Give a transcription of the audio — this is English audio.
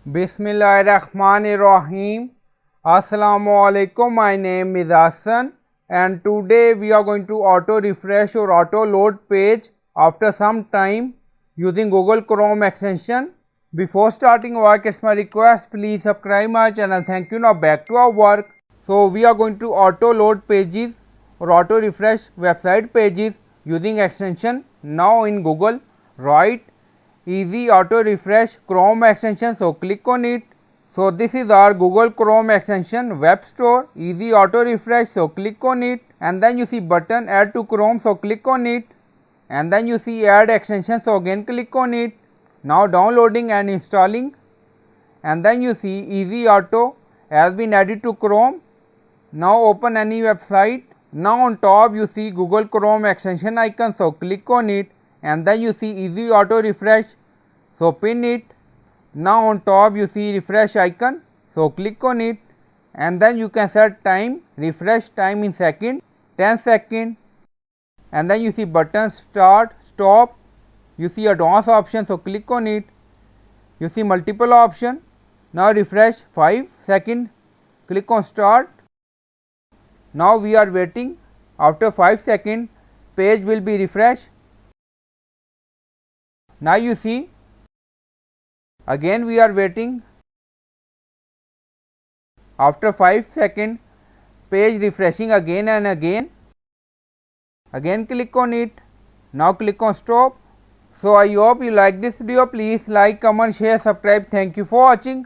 Bismillahirrahmanirrahim. Assalamualaikum. My name is Hassan and today we are going to auto refresh or auto load page after some time using Google Chrome extension. Before starting work, it's my request, please subscribe my channel. Thank you. Now back to our work. So we are going to auto load pages or auto refresh website pages using extension. Now in Google, write easy auto refresh Chrome extension, so click on it. So this is our Google Chrome extension web store, easy auto refresh, so click on it, and then you see button add to Chrome, so click on it, and then you see add extension, so again click on it. Now downloading and installing, and then you see easy auto has been added to Chrome. Now open any website. Now on top you see Google Chrome extension icon, so click on it, and then you see easy auto refresh, so pin it. Now on top you see refresh icon, so click on it, and then you can set time, refresh time in second, 10 second, and then you see button start, stop, you see advanced option, so click on it, you see multiple option. Now refresh 5 second, click on start. Now we are waiting. After 5 seconds page will be refreshed. Now you see again we are waiting. After 5 seconds page refreshing again and again. Again click on it. Now click on stop. So I hope you like this video. Please like, comment, share, subscribe. Thank you for watching.